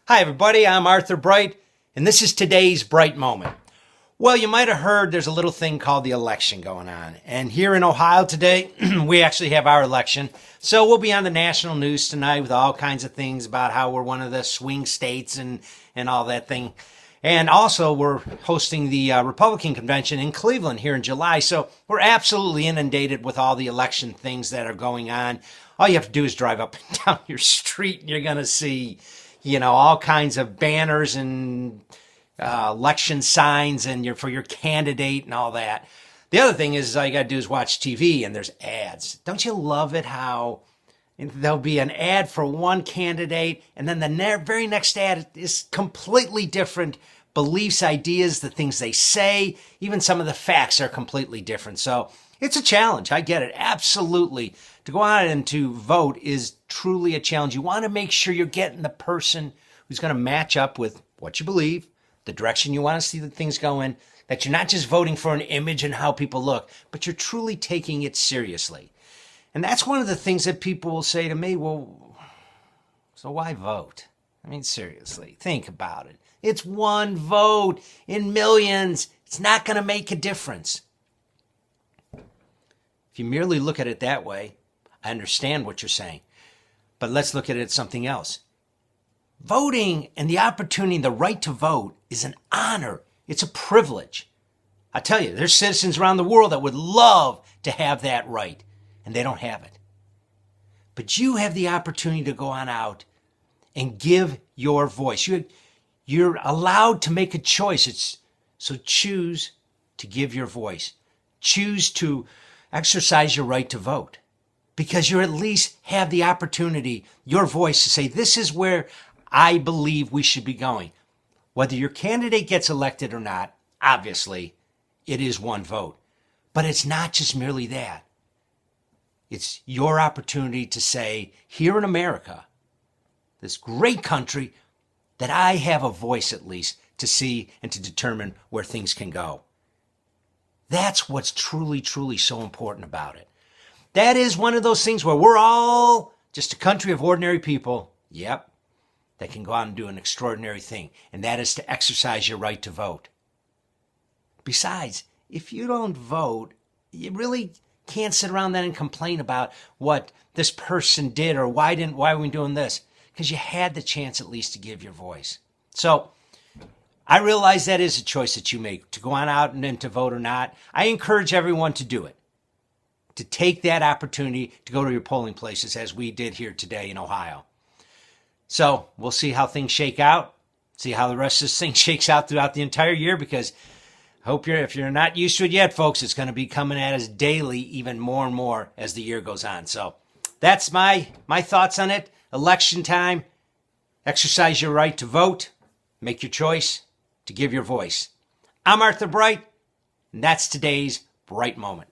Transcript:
Hi, everybody. I'm Arthur Bright, and this is today's Bright Moment. Well, you might have heard there's a little thing called the election going on. And here in Ohio today, we actually have our election. So we'll be on the national news tonight with all kinds of things about how we're one of the swing states and all that thing. And also, we're hosting the Republican convention in Cleveland here in July. So we're absolutely inundated with all the election things that are going on. All you have to do is drive up and down your street, and you're going to see all kinds of banners and election signs and for your candidate and all that. The other thing is all you got to do is watch TV and there's ads. Don't you love it how there'll be an ad for one candidate and then the very next ad is completely different beliefs, ideas, the things they say, even some of the facts are completely different. So it's a challenge. I get it. Absolutely. To go out and to vote is truly a challenge. You want to make sure you're getting the person who's going to match up with what you believe, the direction you want to see the things go in, that you're not just voting for an image and how people look, but you're truly taking it seriously. And that's one of the things that people will say to me, well, so why vote? I mean, seriously, think about it. It's one vote in millions. It's not going to make a difference. If you merely look at it that way, I understand what you're saying. But let's look at it as something else. Voting and the opportunity, the right to vote is an honor. It's a privilege. I tell you, there's citizens around the world that would love to have that right, and they don't have it. But you have the opportunity to go on out and give your voice. You're allowed to make a choice. So choose to give your voice. Choose to exercise your right to vote, because you at least have the opportunity, your voice, to say, this is where I believe we should be going. Whether your candidate gets elected or not, obviously, it is one vote. But it's not just merely that. It's your opportunity to say, here in America, this great country, that I have a voice at least to see and to determine where things can go. That's what's truly, truly so important about it. That is one of those things where we're all just a country of ordinary people, that can go out and do an extraordinary thing, and that is to exercise your right to vote. Besides, if you don't vote, you really can't sit around then and complain about what this person did or why are we doing this? Because you had the chance at least to give your voice. So I realize that is a choice that you make, to go on out and then to vote or not. I encourage everyone to do it, to take that opportunity to go to your polling places as we did here today in Ohio. So we'll see how things shake out, see how the rest of this thing shakes out throughout the entire year, because I hope if you're not used to it yet, folks, it's going to be coming at us daily, even more and more as the year goes on. So that's my thoughts on it. Election time, exercise your right to vote, make your choice, to give your voice. I'm Arthur Bright, and that's today's Bright Moment.